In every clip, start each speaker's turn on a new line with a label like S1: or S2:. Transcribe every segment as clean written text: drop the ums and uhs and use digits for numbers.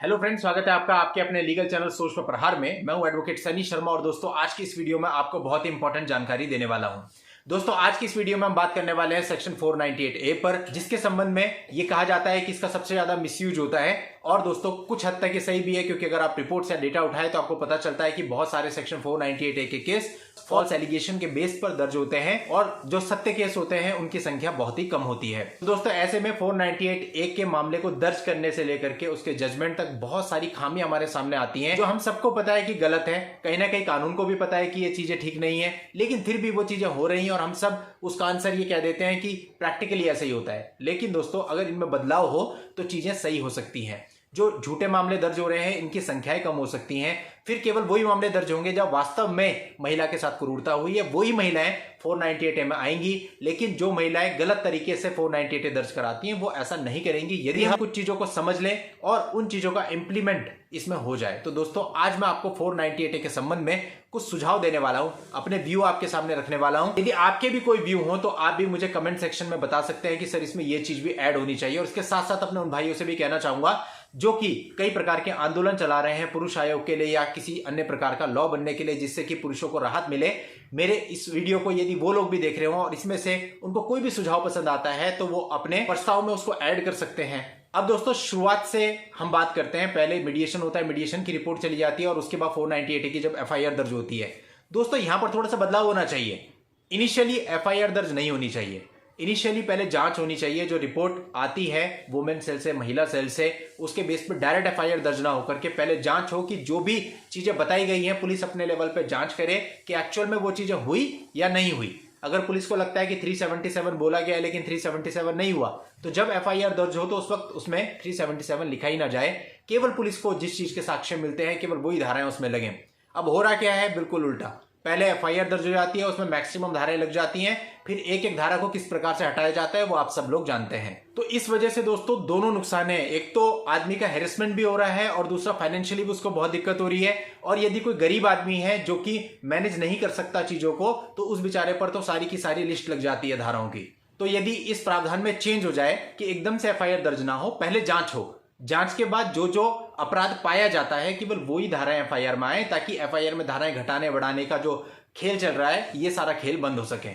S1: Hello friends, स्वागत है आपका आपके अपने लीगल चैनल सोच पर प्रहार में। मैं हूं एडवोकेट सनी शर्मा और दोस्तों आज की इस वीडियो में आपको बहुत ही इंपॉर्टेंट जानकारी देने वाला हूं। दोस्तों आज की इस वीडियो में हम बात करने वाले हैं सेक्शन 498A पर, जिसके संबंध में ये कहा जाता है कि इसका सबसे ज्यादा मिसयूज होता है। और दोस्तों कुछ हद तक ये सही भी है, क्योंकि अगर आप रिपोर्ट्स या डेटा उठाए तो आपको पता चलता है कि बहुत सारे सेक्शन 498A के केस फॉल्स एलिगेशन के बेस पर दर्ज होते हैं और जो सत्य केस होते हैं उनकी संख्या बहुत ही कम होती है। तो दोस्तों ऐसे में 498A के मामले को दर्ज करने से लेकर के उसके जजमेंट तक बहुत सारी खामियां हमारे सामने आती हैं, जो हम सबको पता है कि गलत है। कहीं ना कहीं कानून को भी पता है कि ये चीजें ठीक नहीं है, लेकिन फिर भी वो चीजें हो रही हैं और हम सब उसका आंसर ये कह देते हैं कि प्रैक्टिकली ऐसा ही होता है। लेकिन दोस्तों अगर इनमें बदलाव हो तो चीजें सही हो सकती हैं। जो झूठे मामले दर्ज हो रहे हैं इनकी संख्याएं कम हो सकती हैं। फिर केवल वही मामले दर्ज होंगे जब वास्तव में महिला के साथ क्रूरता हुई है, वही महिलाएं 498A में आएंगी। लेकिन जो महिलाएं गलत तरीके से 498A दर्ज कराती हैं वो ऐसा नहीं करेंगी, यदि हम कुछ चीजों को समझ लें और उन चीजों का इंप्लीमेंट इसमें हो जाए। तो दोस्तों आज मैं आपको 498A के संबंध में कुछ सुझाव देने वाला हूं, अपने व्यू आपके सामने रखने वाला हूं। यदि आपके भी कोई व्यू हो तो आप भी मुझे कमेंट सेक्शन में बता सकते हैं कि सर इसमें यह चीज भी ऐड होनी चाहिए। और इसके साथ साथ अपने उन भाइयों से भी कहना चाहूंगा जो कि कई प्रकार के आंदोलन चला रहे हैं पुरुष आयोग के लिए या किसी अन्य प्रकार का लॉ बनने के लिए, जिससे कि पुरुषों को राहत मिले। मेरे इस वीडियो को यदि वो लोग भी देख रहे हो और इसमें से उनको कोई भी सुझाव पसंद आता है तो वो अपने प्रस्ताव में उसको ऐड कर सकते हैं। अब दोस्तों शुरुआत से हम बात करते हैं। पहले मीडिएशन होता है, मीडिएशन की रिपोर्ट चली जाती है और उसके बाद 498A की जब FIR दर्ज होती है। दोस्तों यहां पर थोड़ा सा बदलाव होना चाहिए। इनिशियली FIR दर्ज नहीं होनी चाहिए। इनिशियली पहले जांच होनी चाहिए। जो रिपोर्ट आती है वुमेन सेल से, महिला सेल से, उसके बेस पर डायरेक्ट FIR दर्ज ना होकर के पहले जांच हो कि जो भी चीजें बताई गई हैं पुलिस अपने लेवल पे जांच करे कि एक्चुअल में वो चीजें हुई या नहीं हुई। अगर पुलिस को लगता है कि 377 बोला गया है लेकिन 377 नहीं हुआ, तो जब FIR दर्ज हो तो उस वक्त उसमें 377 लिखा ही ना जाए। केवल पुलिस को जिस चीज के साक्ष्य मिलते हैं केवल वही धाराएं उसमें लगे। अब हो रहा क्या है, बिल्कुल उल्टा। पहले FIR दर्ज हो जाती है, उसमें मैक्सिमम धाराएं लग जाती हैं, फिर एक एक धारा को किस प्रकार से हटाया जाता है वो आप सब लोग जानते हैं। तो इस वजह से दोस्तों दोनों नुकसान है। एक तो आदमी का हेरेसमेंट भी हो रहा है और दूसरा फाइनेंशियली भी उसको बहुत दिक्कत हो रही है। और यदि कोई गरीब आदमी है जो कि मैनेज नहीं कर सकता चीजों को, तो उस बेचारे पर तो सारी की सारी लिस्ट लग जाती है धाराओं की। तो यदि इस प्रावधान में चेंज हो जाए कि एकदम से FIR दर्ज ना हो, पहले जांच हो, जांच के बाद जो जो अपराध पाया जाता है केवल वही धाराएं FIR में आए, ताकि FIR में धाराएं घटाने बढ़ाने का जो खेल चल रहा है ये सारा खेल बंद हो सके।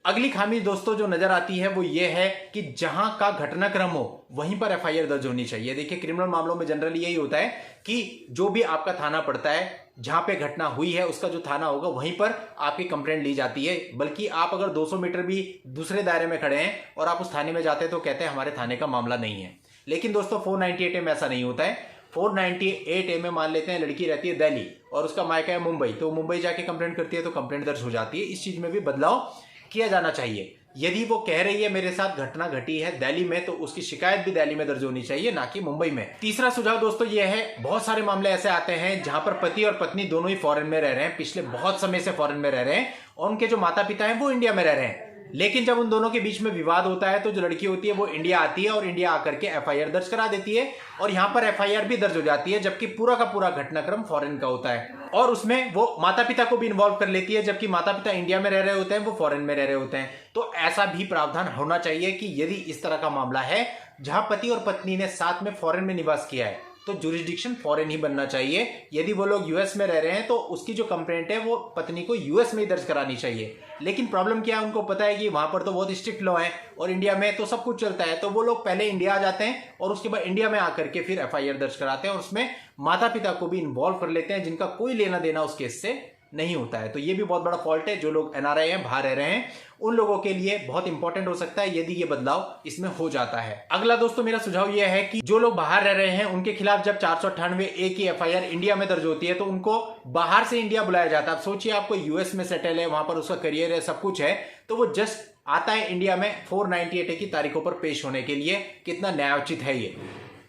S1: अगली खामी दोस्तों जो नजर आती है वो ये है कि जहां का घटनाक्रम हो वहीं पर FIR दर्ज होनी चाहिए। देखिए क्रिमिनल मामलों में जनरली यही होता है कि जो भी आपका थाना पड़ता है, जहां पे घटना हुई है उसका जो थाना होगा वहीं पर आपकी कंप्लेंट ली जाती है। बल्कि आप अगर 200 मीटर भी दूसरे दायरे में खड़े हैं और आप उस थाने में जाते हैं तो कहते हैं हमारे थाने का मामला नहीं है। लेकिन दोस्तों 498A में ऐसा नहीं होता है। 498A में मान लेते हैं लड़की रहती है दिल्ली और उसका मायका है मुंबई, तो मुंबई जाके कंप्लेंट करती है तो कंप्लेंट दर्ज हो जाती है। इस चीज में भी बदलाव किया जाना चाहिए। यदि वो कह रही है मेरे साथ घटना घटी है दिल्ली में, तो उसकी शिकायत भी दिल्ली में दर्ज होनी चाहिए, ना कि मुंबई में। तीसरा सुझाव दोस्तों ये है, बहुत सारे मामले ऐसे आते हैं जहां पर पति और पत्नी दोनों ही फॉरेन में रह रहे हैं, पिछले बहुत समय से फॉरेन में रह रहे हैं और उनके जो माता पिता हैं वो इंडिया में रह रहे हैं। लेकिन जब उन दोनों के बीच में विवाद होता है तो जो लड़की होती है वो इंडिया आती है और इंडिया आकर के FIR दर्ज करा देती है और यहां पर FIR भी दर्ज हो जाती है, जबकि पूरा का पूरा घटनाक्रम फॉरेन का होता है। और उसमें वो माता पिता को भी इन्वॉल्व कर लेती है, जबकि माता पिता इंडिया में रह रहे होते हैं, वो फॉरेन में रह रहे होते हैं। तो ऐसा भी प्रावधान होना चाहिए कि यदि इस तरह का मामला है जहां पति और पत्नी ने साथ में फॉरेन में निवास किया है तो जुरिस्डिक्शन फॉरेन ही बनना चाहिए। यदि वो लोग US में रह रहे हैं तो उसकी जो कंप्लेंट है वो पत्नी को US में ही दर्ज करानी चाहिए। लेकिन प्रॉब्लम क्या है, उनको पता है कि वहां पर तो बहुत स्ट्रिक्ट लॉ है और इंडिया में तो सब कुछ चलता है, तो वो लोग पहले इंडिया आ जाते हैं और उसके बाद इंडिया में आकर के फिर FIR दर्ज कराते हैं और उसमें माता पिता को भी इन्वॉल्व कर लेते हैं, जिनका कोई लेना देना उस केस से नहीं होता है। तो ये भी बहुत बड़ा फॉल्ट है। जो लोग NRI हैं, बाहर रह रहे हैं, उन लोगों के लिए बहुत इंपॉर्टेंट हो सकता है यदि ये बदलाव इसमें हो जाता है। अगला दोस्तों मेरा सुझाव यह है कि जो लोग बाहर रह रहे हैं उनके खिलाफ जब 498A की FIR इंडिया में दर्ज होती है तो उनको बाहर से इंडिया बुलाया जाता है। अब सोचिए आपको US में सेटल है, वहां पर उसका करियर है, सब कुछ है, तो वो जस्ट आता है इंडिया में 498A की तारीखों पर पेश होने के लिए। कितना न्यायोचित है ये,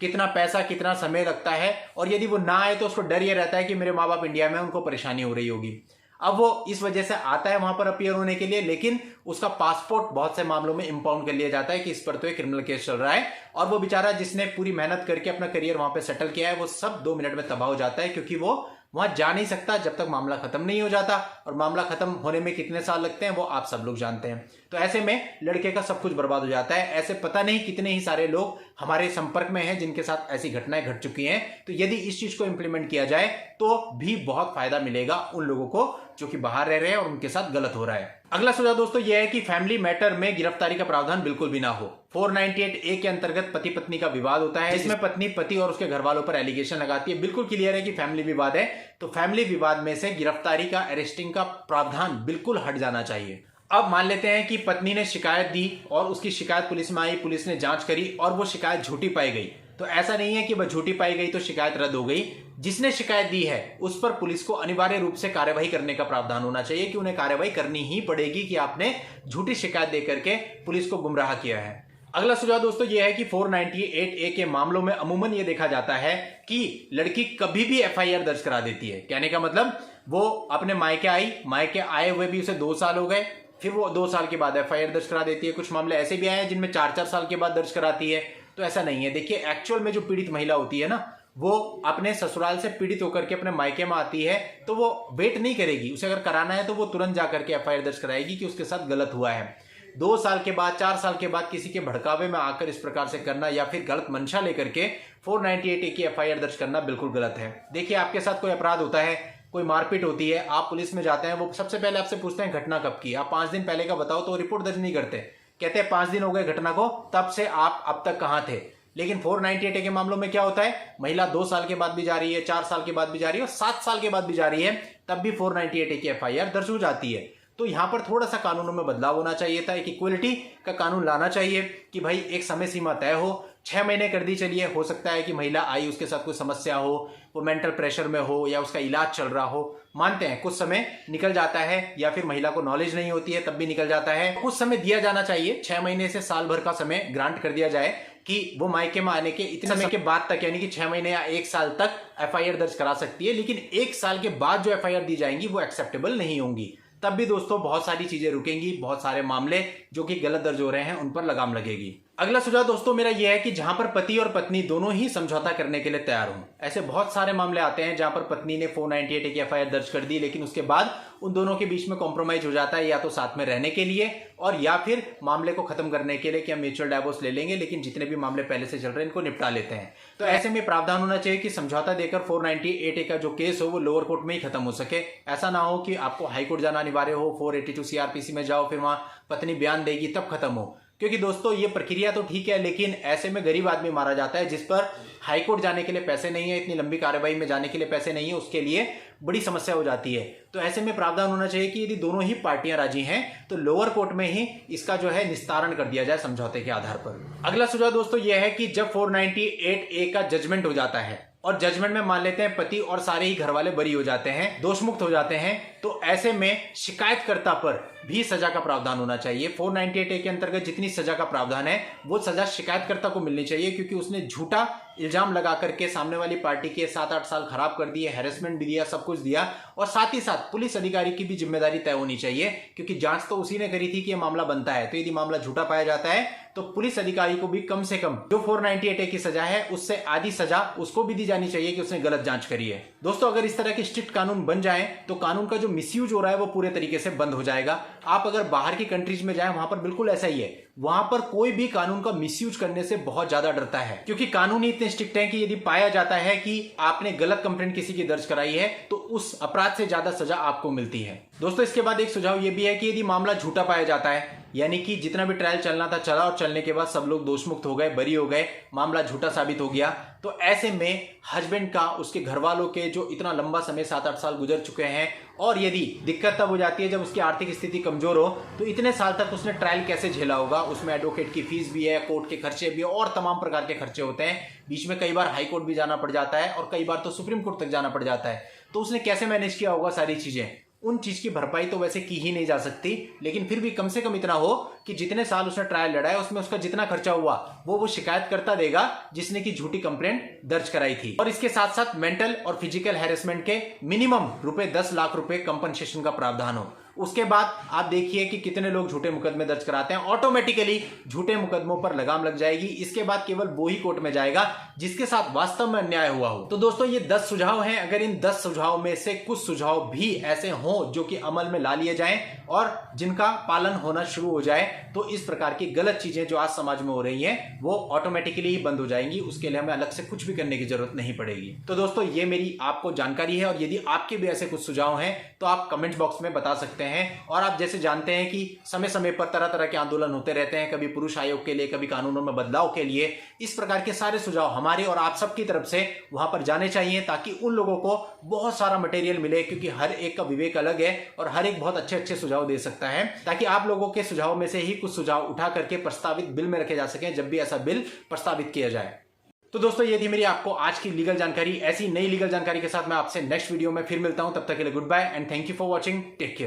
S1: कितना पैसा कितना समय लगता है। और यदि वो ना आए तो उसको डर ये रहता है कि मेरे माँ बाप इंडिया में, उनको परेशानी हो रही होगी। अब वो इस वजह से आता है वहां पर अपीयर होने के लिए, लेकिन उसका पासपोर्ट बहुत से मामलों में इंपाउंड कर लिया जाता है कि इस पर तो एक क्रिमिनल केस चल रहा है। और वो बेचारा जिसने पूरी मेहनत करके अपना करियर वहां पे सेटल किया है वो सब 2 मिनट में तबाह हो जाता है, क्योंकि वो वहां जा नहीं सकता जब तक मामला खत्म नहीं हो जाता, और मामला खत्म होने में कितने साल लगते हैं वो आप सब लोग जानते हैं। तो ऐसे में लड़के का सब कुछ बर्बाद हो जाता है। ऐसे पता नहीं कितने ही सारे लोग हमारे संपर्क में हैं जिनके साथ ऐसी घटनाएं घट चुकी हैं। तो यदि इस चीज को इंप्लीमेंट किया जाए तो भी बहुत फायदा मिलेगा उन लोगों को जो कि बाहर रह रहे हैं और उनके साथ गलत हो रहा है। अगला सुझाव दोस्तों यह है कि फैमिली मैटर में गिरफ्तारी का प्रावधान बिल्कुल भी ना हो। 498A के अंतर्गत पति पत्नी का विवाद होता है, जिसमें पत्नी पति और उसके घर वालों पर एलिगेशन लगाती है। बिल्कुल क्लियर है कि फैमिली विवाद है, तो फैमिली विवाद में से गिरफ्तारी का, अरेस्टिंग का प्रावधान बिल्कुल हट जाना चाहिए। अब मान लेते हैं कि पत्नी ने शिकायत दी और उसकी शिकायत पुलिस में आई, पुलिस ने जांच करी और वो शिकायत झूठी पाई गई। तो ऐसा नहीं है कि वह झूठी पाई गई तो शिकायत रद्द हो गई। जिसने शिकायत दी है उस पर पुलिस को अनिवार्य रूप से कार्यवाही करने का प्रावधान होना चाहिए कि उन्हें कार्यवाही करनी ही पड़ेगी कि आपने झूठी शिकायत देकर के पुलिस को गुमराह किया है। अगला सुझाव दोस्तों यह है कि 498A के मामलों में अमूमन यह देखा जाता है कि लड़की कभी भी FIR दर्ज करा देती है। कहने का मतलब वो अपने मायके आई, मायके आए हुए भी उसे 2 साल हो गए, फिर वो 2 साल के बाद FIR दर्ज करा देती है। कुछ मामले ऐसे भी आए हैं जिनमें 4-4 साल के बाद दर्ज कराती है। तो ऐसा नहीं है। देखिए एक्चुअल में जो पीड़ित महिला होती है ना, वो अपने ससुराल से पीड़ित होकर के अपने मायके में आती है तो वो वेट नहीं करेगी। उसे अगर कराना है तो वो तुरंत जाकर के FIR दर्ज कराएगी कि उसके साथ गलत हुआ है। 2 साल के बाद, 4 साल के बाद किसी के भड़कावे में आकर इस प्रकार से करना या फिर गलत मंशा लेकर के 498A की FIR दर्ज करना बिल्कुल गलत है। देखिए आपके साथ कोई अपराध होता है, कोई मारपीट होती है, आप पुलिस में जाते हैं, वो सबसे पहले आपसे पूछते हैं घटना कब की। आप 5 दिन पहले का बताओ तो रिपोर्ट दर्ज नहीं करते, कहते हैं 5 दिन हो गए घटना को, तब से आप अब तक कहां थे। लेकिन 498A के मामलों में क्या होता है, महिला 2 साल के बाद भी जा रही है, 4 साल के बाद भी जा रही है और 7 साल के बाद भी जा रही है, तब भी 498A की FIR दर्ज हो जाती है। तो यहां पर थोड़ा सा कानूनों में बदलाव होना चाहिए था। एक इक्वलिटी का कानून लाना चाहिए कि भाई एक समय सीमा तय हो। 6 महीने कर दी चलिए, हो सकता है कि महिला आई, उसके साथ कोई समस्या हो, वो मेंटल प्रेशर में हो या उसका इलाज चल रहा हो, मानते हैं कुछ समय निकल जाता है, या फिर महिला को नॉलेज नहीं होती है तब भी निकल जाता है। कुछ समय दिया जाना चाहिए, 6 महीने से साल भर का समय ग्रांट कर दिया जाए कि वो मायके में आने के इतने समय के बाद तक, यानी कि 6 महीने या 1 साल तक FIR दर्ज करा सकती है। लेकिन 1 साल के बाद जो FIR दी जाएंगी वो एक्सेप्टेबल नहीं होंगी। तब भी दोस्तों बहुत सारी चीजें रुकेंगी, बहुत सारे मामले जो कि गलत दर्ज हो रहे हैं उन पर लगाम लगेगी। अगला सुझाव दोस्तों मेरा यह है कि जहां पर पति और पत्नी दोनों ही समझौता करने के लिए तैयार हों। ऐसे बहुत सारे मामले आते हैं जहां पर पत्नी ने 498A की FIR दर्ज कर दी, लेकिन उसके बाद उन दोनों के बीच में कॉम्प्रोमाइज हो जाता है, या तो साथ में रहने के लिए और या फिर मामले को खत्म करने के लिए कि हम म्यूचुअल डाइवोर्स ले लेंगे, लेकिन जितने भी मामले पहले से चल रहे हैं इनको निपटा लेते हैं। तो ऐसे में प्रावधान होना चाहिए कि समझौता देकर 498A का जो केस हो वो लोअर कोर्ट में ही खत्म हो सके। ऐसा ना हो कि आपको हाई कोर्ट जाना अनिवार्य हो, 482 CRPC में जाओ, फिर वहां पत्नी बयान देगी तब खत्म हो। क्योंकि दोस्तों ये प्रक्रिया तो ठीक है, लेकिन ऐसे में गरीब आदमी मारा जाता है जिस पर हाई कोर्ट जाने के लिए पैसे नहीं है, इतनी लंबी कार्रवाई में जाने के लिए पैसे नहीं है, उसके लिए बड़ी समस्या हो जाती है। तो ऐसे में प्रावधान होना चाहिए कि यदि दोनों ही पार्टियां राजी हैं तो लोअर कोर्ट में ही इसका जो है निस्तारण कर दिया जाए समझौते के आधार पर। अगला सुझाव दोस्तों यह है कि जब 498A का जजमेंट हो जाता है और जजमेंट में मान लेते हैं पति और सारे ही घर वाले बरी हो जाते हैं, दोषमुक्त हो जाते हैं, तो ऐसे में शिकायतकर्ता पर भी सजा का प्रावधान होना चाहिए। 498A के अंतर्गत जितनी सजा का प्रावधान है वो सजा शिकायतकर्ता को मिलनी चाहिए, क्योंकि उसने झूठा इल्जाम लगा करके सामने वाली पार्टी के 7-8 साल खराब कर दिए, हैरेसमेंट भी दिया, सब कुछ दिया। और साथ ही साथ पुलिस अधिकारी की भी जिम्मेदारी तय होनी चाहिए, क्योंकि जांच तो उसी ने करी थी कि यह मामला बनता है। तो यदि मामला झूठा पाया जाता है तो पुलिस अधिकारी को भी कम से कम जो 498A की सजा है उससे आधी सजा उसको भी दी जानी चाहिए कि उसने गलत जांच करी है। दोस्तों अगर इस तरह के स्ट्रिक्ट कानून बन जाएं तो कानून का जो मिसयूज हो रहा है वो पूरे तरीके से बंद हो जाएगा। आप अगर बाहर की कंट्रीज में जाएं वहां पर बिल्कुल ऐसा ही है, वहां पर कोई भी कानून का मिसयूज करने से बहुत ज्यादा डरता है, क्योंकि कानून ही इतने स्ट्रिक्ट हैं कि यदि पाया जाता है कि आपने गलत कंप्लेंट किसी की दर्ज कराई है तो उस अपराध से ज्यादा सजा आपको मिलती है। दोस्तों इसके बाद एक सुझाव यह भी है कि यदि मामला झूठा पाया जाता है, यानी कि जितना भी ट्रायल चलना था चला और चलने के बाद सब लोग दोषमुक्त हो गए, बरी हो गए, मामला झूठा साबित हो गया, तो ऐसे में हस्बैंड का, उसके घर वालों के जो इतना लंबा समय 7-8 साल गुजर चुके हैं, और यदि दिक्कत तब हो जाती है जब उसकी आर्थिक स्थिति कमजोर हो, तो इतने साल तक उसने ट्रायल कैसे झेला होगा। उसमें एडवोकेट की फीस भी है, कोर्ट के खर्चे भी है और तमाम प्रकार के खर्चे होते हैं। बीच में कई बार हाई कोर्ट भी जाना पड़ जाता है और कई बार तो सुप्रीम कोर्ट तक जाना पड़ जाता है। तो उसने कैसे मैनेज किया होगा सारी चीजें। उन चीज की भरपाई तो वैसे की ही नहीं जा सकती, लेकिन फिर भी कम से कम इतना हो कि जितने साल उसने ट्रायल लड़ा है उसमें उसका जितना खर्चा हुआ वो शिकायतकर्ता देगा जिसने की झूठी कंप्लेंट दर्ज कराई थी। और इसके साथ साथ मेंटल और फिजिकल हैरेसमेंट के मिनिमम ₹10 लाख कंपनसेशन का प्रावधान हो। उसके बाद आप देखिए कि कितने लोग झूठे मुकदमे दर्ज कराते हैं, ऑटोमेटिकली झूठे मुकदमों पर लगाम लग जाएगी। इसके बाद केवल वो ही कोर्ट में जाएगा जिसके साथ वास्तव में अन्याय हुआ हो। तो दोस्तों ये 10 सुझाव हैं, अगर इन 10 सुझाव में से कुछ सुझाव भी ऐसे हों जो कि अमल में ला लिए जाएं और जिनका पालन होना शुरू हो जाए, तो इस प्रकार की गलत चीजें जो आज समाज में हो रही हैं वो ऑटोमेटिकली ही बंद हो जाएंगी। उसके लिए हमें अलग से कुछ भी करने की जरूरत नहीं पड़ेगी। तो दोस्तों ये मेरी आपको जानकारी है, और यदि आपके भी ऐसे कुछ सुझाव हैं तो आप कमेंट बॉक्स में बता सकते हैं। और आप जैसे जानते हैं कि समय समय पर तरह तरह के आंदोलन होते रहते हैं, कभी पुरुष आयोग के लिए, कभी कानूनों में बदलाव के लिए। इस प्रकार के सारे सुझाव हमारे और आप सबकी तरफ से वहां पर जाने चाहिए, ताकि उन लोगों को बहुत सारा मटेरियल मिले, क्योंकि हर एक का विवेक अलग है और हर एक बहुत अच्छे अच्छे सुझाव दे सकता है, ताकि आप लोगों के सुझाव में से ही कुछ सुझाव उठा करके प्रस्तावित बिल में रखे जा सकें जब भी ऐसा बिल प्रस्तावित किया जाए। तो दोस्तों ये थी मेरी आपको आज की लीगल जानकारी। ऐसी नई लीगल जानकारी के साथ मैं आपसे नेक्स्ट वीडियो में फिर मिलता हूं। तब तक के लिए goodbye and thank you for watching. Take care.